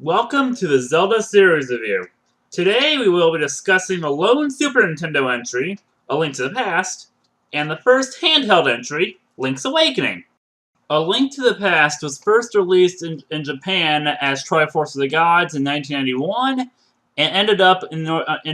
Welcome to the Zelda series review. Today we will be discussing the lone Super Nintendo entry, A Link to the Past, and the first handheld entry, Link's Awakening. A Link to the Past was first released in Japan as Triforce of the Gods in 1991 and ended up in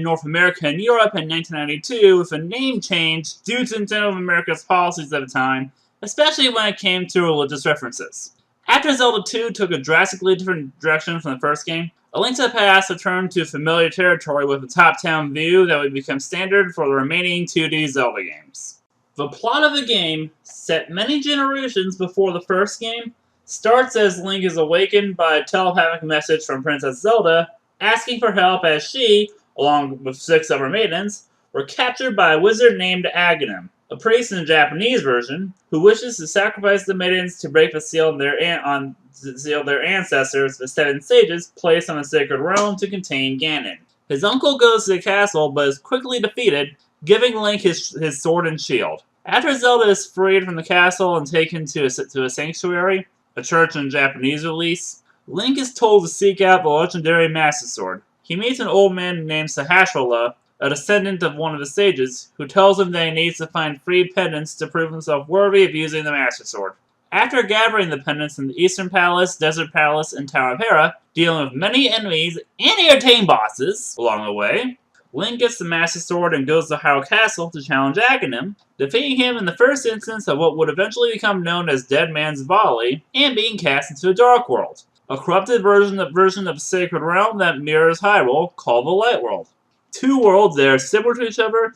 North America and Europe in 1992 with a name change due to Nintendo of America's policies at the time, especially when it came to religious references. After Zelda 2 took a drastically different direction from the first game, A Link to the Past returned to familiar territory with a top-down view that would become standard for the remaining 2D Zelda games. The plot of the game, set many generations before the first game, starts as Link is awakened by a telepathic message from Princess Zelda asking for help as she, along with 6 other maidens, were captured by a wizard named Aghanim, a priest in the Japanese version, who wishes to sacrifice the maidens to break the seal of their ancestors, the 7 sages, placed on the sacred realm to contain Ganon. His uncle goes to the castle, but is quickly defeated, giving Link his sword and shield. After Zelda is freed from the castle and taken to a sanctuary, a church in Japanese release, Link is told to seek out the legendary Master Sword. He meets an old man named Sahasrahla, a descendant of one of the sages, who tells him that he needs to find 3 pendants to prove himself worthy of using the Master Sword. After gathering the pendants in the Eastern Palace, Desert Palace, and Tower of Hera, dealing with many enemies and entertaining bosses along the way, Link gets the Master Sword and goes to Hyrule Castle to challenge Aghanim, defeating him in the first instance of what would eventually become known as Dead Man's Volley, and being cast into a Dark World, a corrupted version of the Sacred Realm that mirrors Hyrule, called the Light World. 2 worlds that are similar to each other,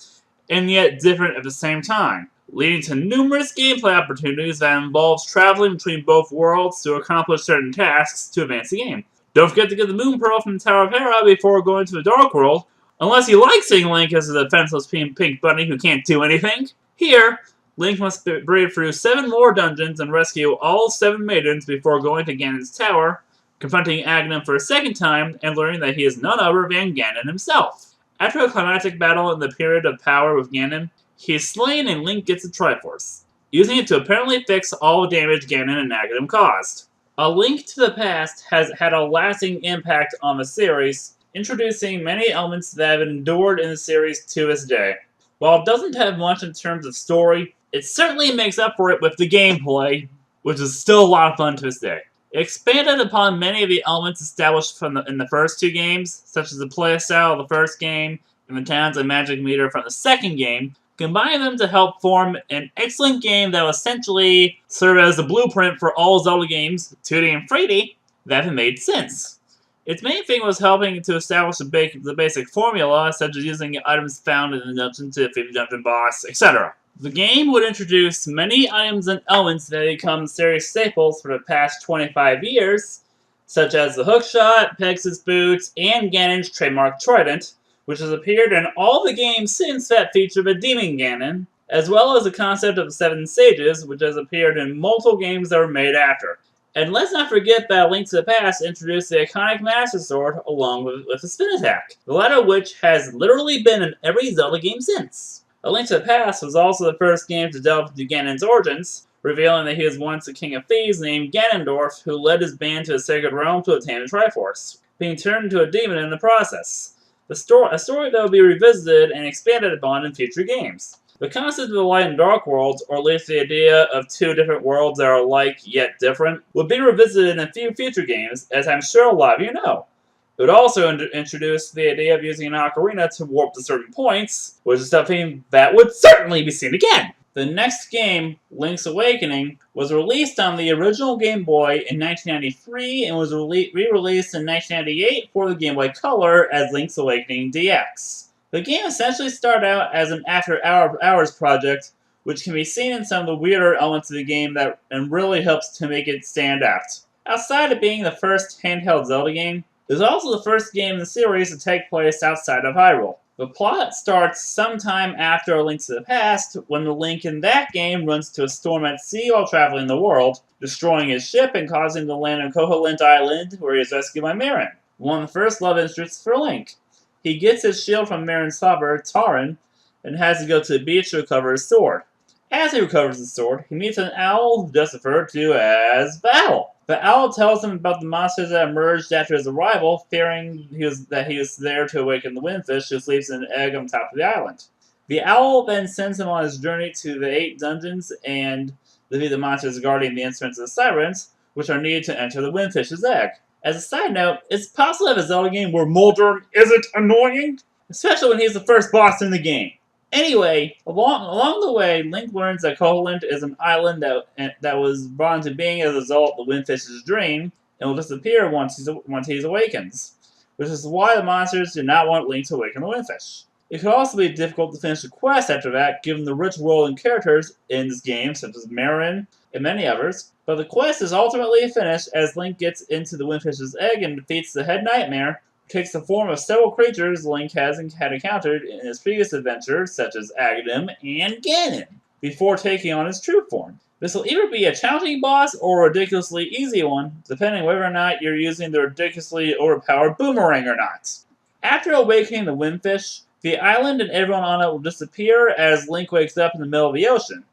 and yet different at the same time, leading to numerous gameplay opportunities that involves traveling between both worlds to accomplish certain tasks to advance the game. Don't forget to get the Moon Pearl from the Tower of Hera before going to the Dark World, unless you like seeing Link as a defenseless pink bunny who can't do anything. Here, Link must brave through 7 more dungeons and rescue all 7 maidens before going to Ganon's tower, confronting Aghanim for a second time, and learning that he is none other than Ganon himself. After a climactic battle in the period of power with Ganon, he is slain and Link gets a Triforce, using it to apparently fix all the damage Ganon and Aghanim caused. A Link to the Past has had a lasting impact on the series, introducing many elements that have endured in the series to this day. While it doesn't have much in terms of story, it certainly makes up for it with the gameplay, which is still a lot of fun to this day. It expanded upon many of the elements established in the first 2 games, such as the playstyle of the first game and the towns and magic meter from the second game, combining them to help form an excellent game that will essentially serve as the blueprint for all Zelda games, 2D and 3D, that have been made since. Its main thing was helping to establish the basic formula, such as using items found in the dungeon to defeat the dungeon boss, etc. The game would introduce many items and elements that have become series staples for the past 25 years, such as the hookshot, Pegasus boots, and Ganon's trademark trident, which has appeared in all the games since that feature the Demon Ganon, as well as the concept of the 7 Sages, which has appeared in multiple games that were made after. And let's not forget that A Link to the Past introduced the iconic Master Sword along with the spin attack, the latter of which has literally been in every Zelda game since. A Link to the Past was also the first game to delve into Ganon's origins, revealing that he was once a king of thieves named Ganondorf who led his band to the Sacred Realm to obtain the Triforce, being turned into a demon in the process. A story that will be revisited and expanded upon in future games. The concept of the Light and Dark worlds, or at least the idea of 2 different worlds that are alike yet different, would be revisited in a few future games, as I'm sure a lot of you know. It would also introduce the idea of using an ocarina to warp to certain points, which is something that would certainly be seen again. The next game, Link's Awakening, was released on the original Game Boy in 1993 and was re-released in 1998 for the Game Boy Color as Link's Awakening DX. The game essentially started out as an after-hours project, which can be seen in some of the weirder elements of the game and really helps to make it stand out. Outside of being the first handheld Zelda game, it is also the first game in the series to take place outside of Hyrule. The plot starts sometime after A Link to the Past, when the Link in that game runs to a storm at sea while traveling the world, destroying his ship and causing him to land on Koholint Island, where he is rescued by Marin, one of the first love interests for Link. He gets his shield from Marin's lover, Tarin, and has to go to the beach to recover his sword. As he recovers his sword, he meets an owl just referred to as the Owl. The owl tells him about the monsters that emerged after his arrival, fearing that he was there to awaken the windfish who sleeps in an egg on top of the island. The owl then sends him on his journey to the 8 dungeons and defeat the monsters guarding the instruments of the sirens, which are needed to enter the windfish's egg. As a side note, it's possible to have a Zelda game where Mulder isn't annoying, especially when he's the first boss in the game. Anyway, along the way, Link learns that Koholint is an island that was brought into being as a result of the Windfish's dream, and will disappear once he awakens, which is why the monsters do not want Link to awaken the Windfish. It could also be difficult to finish the quest after that, given the rich world and characters in this game, such as Marin and many others, but the quest is ultimately finished as Link gets into the Windfish's egg and defeats the head nightmare, takes the form of several creatures Link had encountered in his previous adventures, such as Aghanim and Ganon, before taking on his true form. This will either be a challenging boss or a ridiculously easy one, depending whether or not you're using the ridiculously overpowered boomerang or not. After awakening the Windfish, the island and everyone on it will disappear as Link wakes up in the middle of the ocean.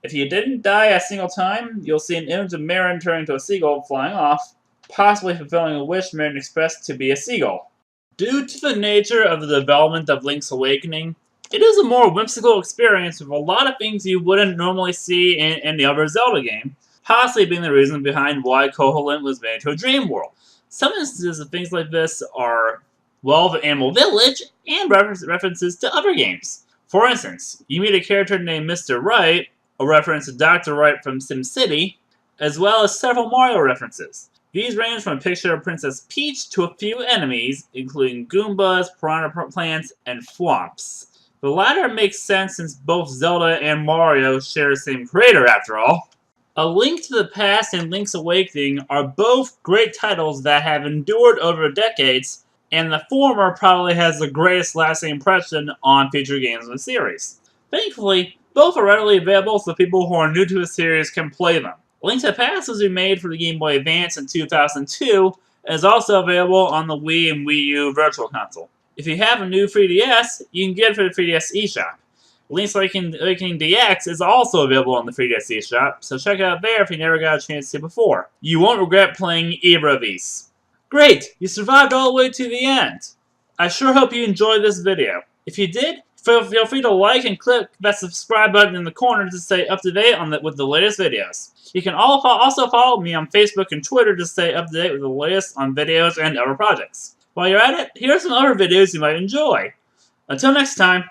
If you didn't die a single time, you'll see an image of Marin turning into a seagull flying off, possibly fulfilling a wish Marin expressed to be a seagull. Due to the nature of the development of Link's Awakening, it is a more whimsical experience with a lot of things you wouldn't normally see in the other Zelda game, possibly being the reason behind why Koholint was made into a dream world. Some instances of things like this are, well, the Animal Village and references to other games. For instance, you meet a character named Mr. Wright, a reference to Dr. Wright from SimCity, as well as several Mario references. These range from a picture of Princess Peach to a few enemies, including Goombas, piranha plants, and Thwomps. The latter makes sense since both Zelda and Mario share the same creator, after all. A Link to the Past and Link's Awakening are both great titles that have endured over the decades, and the former probably has the greatest lasting impression on future games in the series. Thankfully, both are readily available so people who are new to the series can play them. Link to the Past was remade for the Game Boy Advance in 2002 and is also available on the Wii and Wii U Virtual Console. If you have a new 3DS, you can get it for the 3DS eShop. Link's Awakening DX is also available on the 3DS eShop, so check it out there if you never got a chance to before. You won't regret playing either of these. Great! You survived all the way to the end! I sure hope you enjoyed this video. If you did, feel free to like and click that subscribe button in the corner to stay up to date with the latest videos. You can also follow me on Facebook and Twitter to stay up to date with the latest on videos and other projects. While you're at it, here are some other videos you might enjoy. Until next time.